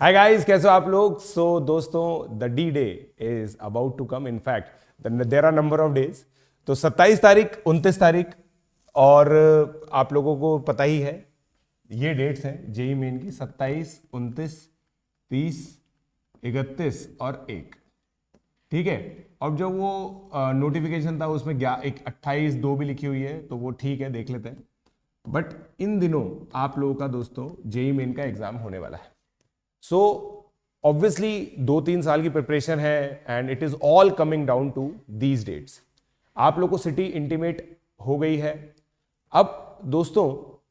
Hi guys, कैसे हो आप लोग। दोस्तों, the D day is about to come. In fact there are number of days. तो 27 तारीख, 29 तारीख और आप लोगों को पता ही है ये डेट्स हैं जेई मेन की। 27, 29, 30, 31 और 1। ठीक है। अब जो वो नोटिफिकेशन था उसमें 28/2 भी लिखी हुई है, तो वो ठीक है, देख लेते हैं। बट इन दिनों आप लोगों का दोस्तों जेई मेन का एग्जाम होने वाला है। सो ऑब्वियसली 2-3 साल की प्रिपरेशन है and it is all coming down to these dates. आप लोग को सिटी इंटीमेट हो गई है। अब दोस्तों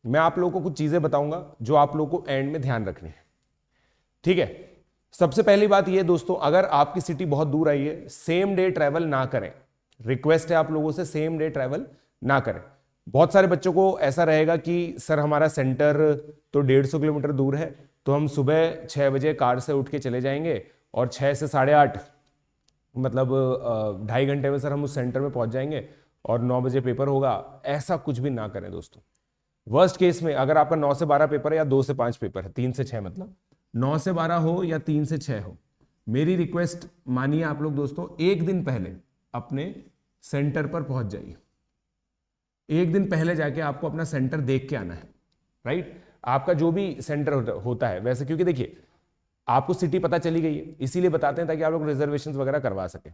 मैं आप लोगों को कुछ चीजें बताऊंगा जो आप लोगों को एंड में ध्यान रखनी है। ठीक है। सबसे पहली बात यह दोस्तों, अगर आपकी सिटी बहुत दूर आई है, सेम डे ट्रैवल ना करें। रिक्वेस्ट है आप लोगों से, सेम डे ट्रैवल ना करें। बहुत सारे बच्चों को ऐसा रहेगा कि सर हमारा सेंटर तो 150 किलोमीटर दूर है, तो हम सुबह 6 बजे कार से उठ के चले जाएंगे और 6 से 8:30 मतलब 2.5 घंटे में सर हम उस सेंटर में पहुंच जाएंगे और 9 बजे पेपर होगा। ऐसा कुछ भी ना करें दोस्तों। वर्स्ट केस में अगर आपका 9 से 12 पेपर है या 2 से 5 पेपर है, 3 से 6 मतलब 9 से 12 हो या 3 से 6 हो, मेरी रिक्वेस्ट मानिए आप लोग दोस्तों, एक दिन पहले अपने सेंटर पर पहुंच जाइए। एक दिन पहले जाके आपको अपना सेंटर देख के आना है। राइट। आपका जो भी सेंटर होता है वैसे, क्योंकि देखिए आपको सिटी पता चली गई है, इसीलिए बताते हैं ताकि आप लोग रिजर्वेशन वगैरह करवा सके।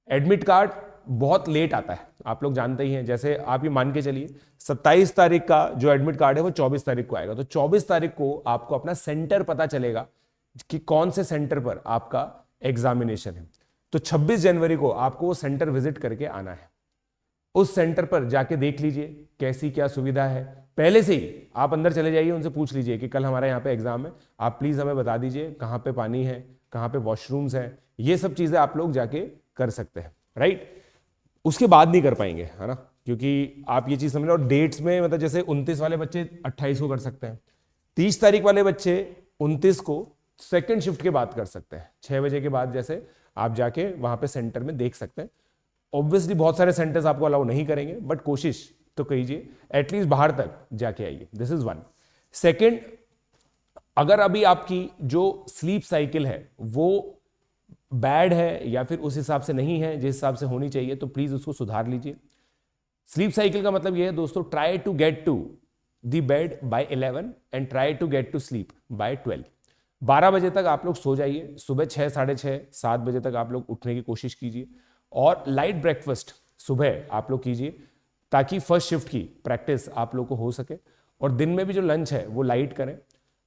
एडमिट कार्ड बहुत लेट आता है, आप लोग जानते ही हैं। जैसे आप ये मान के चलिए 27 तारीख का जो एडमिट कार्ड है वो 24 तारीख को आएगा, तो 24 तारीख को आपको अपना सेंटर पता चलेगा कि कौन से सेंटर पर आपका एग्जामिनेशन है। तो 26 जनवरी को आपको वो सेंटर विजिट करके आना है। उस सेंटर पर जाके देख लीजिए कैसी क्या सुविधा है। पहले से ही आप अंदर चले जाइए, उनसे पूछ लीजिए कि कल हमारे यहाँ पे एग्जाम है, आप प्लीज हमें बता दीजिए कहाँ पे पानी है, कहाँ पे वॉशरूम्स हैं। ये सब चीजें आप लोग जाके कर सकते हैं। राइट। उसके बाद नहीं कर पाएंगे, है ना, क्योंकि आप ये चीज समझ लो। और डेट्स में मतलब जैसे 29 वाले बच्चे 28 को कर सकते हैं, 30 तारीख वाले बच्चे 29 को सेकेंड शिफ्ट के बाद कर सकते हैं, 6 बजे के बाद जैसे आप जाके वहां पे सेंटर में देख सकते हैं। ऑब्वियसली बहुत सारे सेंटर्स आपको अलाउ नहीं करेंगे, बट कोशिश तो कीजिए, एटलीस्ट बाहर तक जाके आइए। This is one. सेकेंड, अगर अभी आपकी जो स्लीप साइकिल है वो बैड है या फिर उस हिसाब से नहीं है जिस हिसाब से होनी चाहिए, तो प्लीज उसको सुधार लीजिए। स्लीप साइकिल का मतलब यह है दोस्तों, try to get to the bed by 11 and try to get to sleep by 12। 12 बजे तक आप लोग सो जाइए, सुबह 6, 6:30, 7 बजे तक आप लोग उठने की कोशिश कीजिए और लाइट ब्रेकफास्ट सुबह आप लोग कीजिए ताकि फर्स्ट शिफ्ट की प्रैक्टिस आप लोग को हो सके। और दिन में भी जो लंच है वो लाइट करें।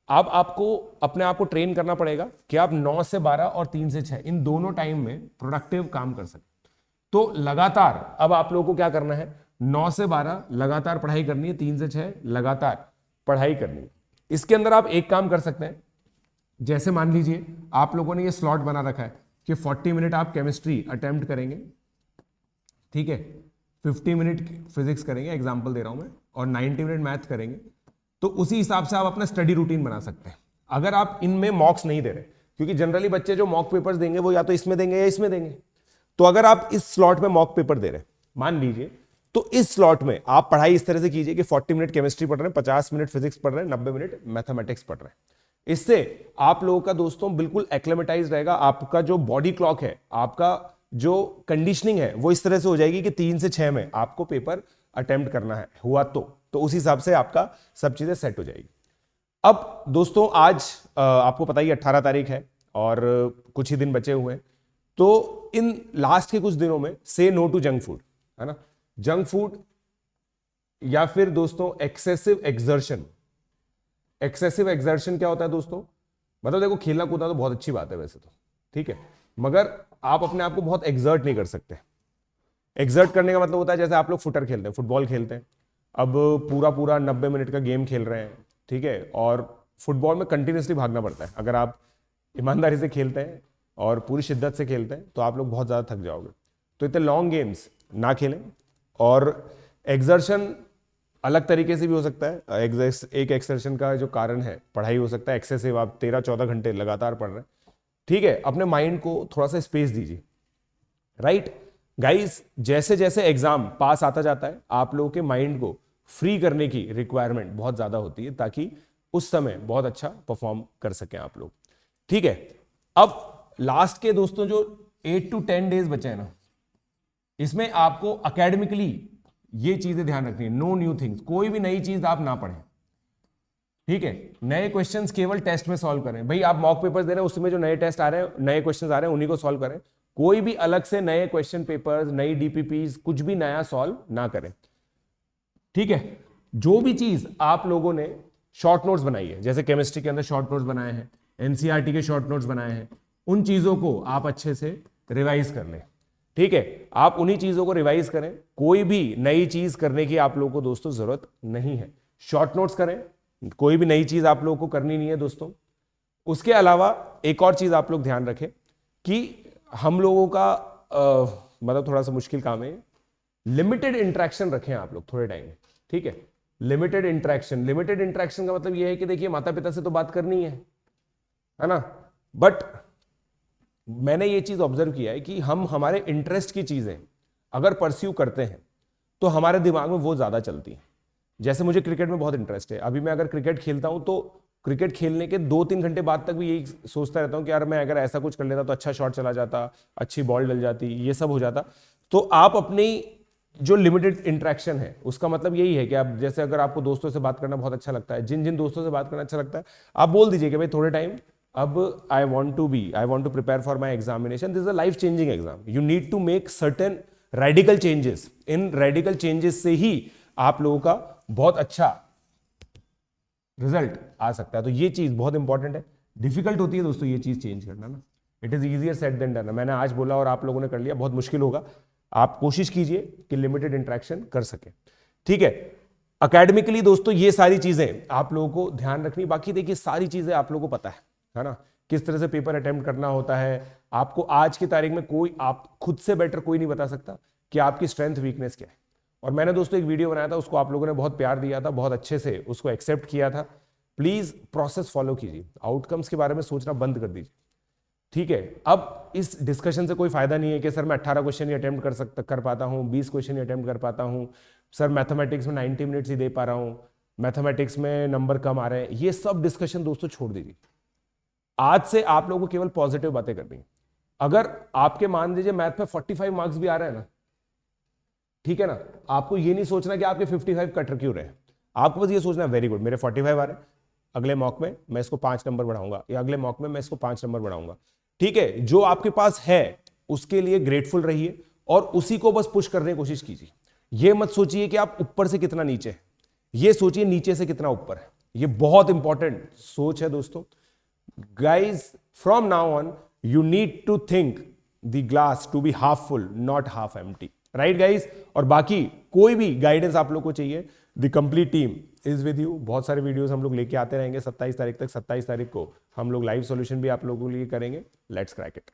अब आपको अपने आप को ट्रेन करना पड़ेगा कि आप 9 से 12 और 3 से 6 इन दोनों टाइम में प्रोडक्टिव काम कर सकें। तो लगातार अब आप लोगों को क्या करना है, 9 से 12 लगातार पढ़ाई करनी है, 3 से 6 लगातार पढ़ाई करनी है। इसके अंदर आप एक काम कर सकते हैं, जैसे मान लीजिए आप लोगों ने ये स्लॉट बना रखा है कि 40 मिनट आप केमिस्ट्री अटेम्प्ट करेंगे, ठीक है, 50 मिनट फिजिक्स करेंगे, एग्जांपल दे रहा हूं मैं, और 90 मिनट मैथ करेंगे। तो उसी हिसाब से आप अपना स्टडी रूटीन बना सकते हैं। अगर आप इनमें मॉक्स नहीं दे रहे, क्योंकि जनरली बच्चे जो मॉक पेपर्स देंगे वो या तो इसमें देंगे या इसमें देंगे, तो अगर आप इस स्लॉट में मॉक पेपर दे रहे हैं मान लीजिए, तो इस स्लॉट में आप पढ़ाई इस तरह से कीजिए कि 40 मिनट केमिस्ट्री पढ़ रहे हैं, 50 मिनट फिजिक्स पढ़ रहे हैं, 90 मिनट मैथमेटिक्स पढ़ रहे हैं। इससे आप लोगों का दोस्तों बिल्कुल एक्लेमेटाइज रहेगा। आपका जो बॉडी क्लॉक है, आपका जो कंडीशनिंग है, वो इस तरह से हो जाएगी कि 3 से 6 में आपको पेपर अटेम्प्ट करना है हुआ तो उस हिसाब से आपका सब चीजें सेट हो जाएगी। अब दोस्तों आज आपको पता ही 18 तारीख है और कुछ ही दिन बचे हुए हैं। तो इन लास्ट के कुछ दिनों में से नो टू जंक फूड, है ना। जंक फूड या फिर दोस्तों एक्सेसिव एक्सर्शन। एक्सेसिव एक्सर्शन क्या होता है दोस्तों, मतलब देखो खेलना कूदना तो बहुत अच्छी बात है वैसे तो, ठीक है, मगर आप अपने आप को बहुत एक्सर्ट नहीं कर सकते। एक्सर्ट करने का मतलब होता है जैसे आप लोग फुटर खेलते हैं, फुटबॉल खेलते हैं, अब पूरा पूरा 90 मिनट का गेम खेल रहे हैं, ठीक है, और फुटबॉल में कंटिन्यूसली भागना पड़ता है। अगर आप ईमानदारी से खेलते हैं और पूरी शिद्दत से खेलते हैं तो आप लोग बहुत ज़्यादा थक जाओगे। तो इतने लॉन्ग गेम्स ना खेलें। और एक्सर्शन अलग तरीके से भी हो सकता है। एक एक्सर्शन का जो कारण है पढ़ाई हो सकता है एक्सेसिव, आप 13-14 घंटे लगातार पढ़ रहे हैं, ठीक है, अपने माइंड को थोड़ा सा स्पेस दीजिए। राइट गाइस, जैसे जैसे एग्जाम पास आता जाता है आप लोगों के माइंड को फ्री करने की रिक्वायरमेंट बहुत ज्यादा होती है ताकि उस समय बहुत अच्छा परफॉर्म कर सकें आप लोग। ठीक है, अब लास्ट के दोस्तों जो 8 to 10 डेज बचे हैं ना, इसमें आपको अकेडमिकली ये चीजें ध्यान रखनी है। नो न्यू थिंग्स, कोई भी नई चीज आप ना पढ़ें, ठीक है। नए क्वेश्चंस केवल टेस्ट में सॉल्व करें। भाई आप मॉक पेपर्स दे रहे हैं, उसमें जो नए टेस्ट आ रहे हैं, नए क्वेश्चंस आ रहे हैं, उन्हीं को सॉल्व करें। कोई भी अलग से नए क्वेश्चन पेपर्स, नई डीपीपीज, कुछ भी नया सॉल्व ना करें, ठीक है। जो भी चीज आप लोगों ने शॉर्ट नोट्स बनाई है, जैसे केमिस्ट्री के अंदर शॉर्ट नोट्स बनाए हैं, एनसीईआरटी के शॉर्ट नोट्स बनाए हैं, उन चीजों को आप अच्छे से रिवाइज कर लें, ठीक है। आप उन्हीं चीजों को रिवाइज करें, कोई भी नई चीज करने की आप लोगों को दोस्तों जरूरत नहीं है। शॉर्ट नोट्स करें, कोई भी नई चीज आप लोगों को करनी नहीं है दोस्तों। उसके अलावा एक और चीज आप लोग ध्यान रखें कि हम लोगों का मतलब थोड़ा सा मुश्किल काम है, लिमिटेड इंटरेक्शन रखें आप लोग थोड़े टाइम, ठीक है। लिमिटेड इंटरेक्शन का मतलब यह है कि देखिए माता पिता से तो बात करनी है ना, बट मैंने ये चीज ऑब्जर्व किया है कि हम हमारे इंटरेस्ट की चीजें अगर परस्यू करते हैं तो हमारे दिमाग में वो ज्यादा चलती हैं। जैसे मुझे क्रिकेट में बहुत इंटरेस्ट है, अभी मैं अगर क्रिकेट खेलता हूं तो क्रिकेट खेलने के 2-3 घंटे बाद तक भी यही सोचता रहता हूं कि यार मैं अगर ऐसा कुछ कर लेता तो अच्छा शॉट चला जाता, अच्छी बॉल डल जाती, ये सब हो जाता। तो आप अपनी जो लिमिटेड इंटरेक्शन है उसका मतलब यही है कि आप जैसे अगर आपको दोस्तों से बात करना बहुत अच्छा लगता है, जिन जिन दोस्तों से बात करना अच्छा लगता है, आप बोल दीजिए कि भाई थोड़े टाइम अब I want to prepare for my examination, this is a life changing exam, you need to make certain radical changes. इन रेडिकल चेंजेस से ही आप लोगों का बहुत अच्छा रिजल्ट आ सकता है। तो ये चीज बहुत इंपॉर्टेंट है। डिफिकल्ट होती है दोस्तों ये चीज चेंज करना ना, it is easier said than done. मैंने आज बोला और आप लोगों ने कर लिया, बहुत मुश्किल होगा। आप कोशिश कीजिए कि लिमिटेड इंटरेक्शन कर सके, ठीक है। अकेडमिकली दोस्तों ये सारी चीजें आप लोगों को ध्यान रखनी। बाकी देखिए सारी चीजें आप लोगों को पता है ना, किस तरह से पेपर अटेम्प्ट करना होता है। आपको आज की तारीख में कोई, आप खुद से बेटर कोई नहीं बता सकता कि आपकी स्ट्रेंथ वीकनेस क्या है। और मैंने दोस्तों एक वीडियो बनाया था, उसको आप लोगों ने बहुत प्यार दिया था, बहुत अच्छे से उसको एक्सेप्ट किया था। प्लीज प्रोसेस फॉलो कीजिए, आउटकम्स के बारे में सोचना बंद कर दीजिए, ठीक है। अब इस डिस्कशन से कोई फायदा नहीं है कि सर मैं 18 क्वेश्चन ही अटेम्प्ट कर पाता हूं, 20 क्वेश्चन ही अटेम्प्ट कर पाता हूं, सर मैथमेटिक्स में 90 मिनट्स ही दे पा रहा हूं, मैथमेटिक्स में नंबर कम आ रहे हैं। ये सब डिस्कशन दोस्तों छोड़ दीजिए। आज से आप लोगों को केवल पॉजिटिव बातें करनी है। अगर आपके मान लीजिए मैथ में 45 मार्क्स भी आ रहे हैं ना, ठीक है ना, आपको ये नहीं सोचना कि आपके 55 कट क्यों रहे, आपको बस ये सोचना वेरी गुड मेरे 45 आ रहे हैं, अगले मॉक में मैं इसको 5 नंबर बढ़ाऊंगा, या अगले मॉक में मैं इसको 5 नंबर बढ़ाऊंगा, ठीक है। जो आपके पास है उसके लिए ग्रेटफुल रहिए और उसी को बस पुश करने की कोशिश कीजिए। ये मत सोचिए कि आप ऊपर से कितना नीचे है, ये सोचिए नीचे से कितना ऊपर है। ये बहुत इंपॉर्टेंट सोच है दोस्तों। Guys from now on you need to think the glass to be half full not half empty, right guys. और बाकी कोई भी गाइडेंस आप लोग को चाहिए, the complete team is with you. बहुत सारे वीडियोस हम लोग लेके आते रहेंगे 27 तारीख तक। 27 तारीख को हम लोग लाइव सॉल्यूशन भी आप लोगों के लिए करेंगे। Let's crack it.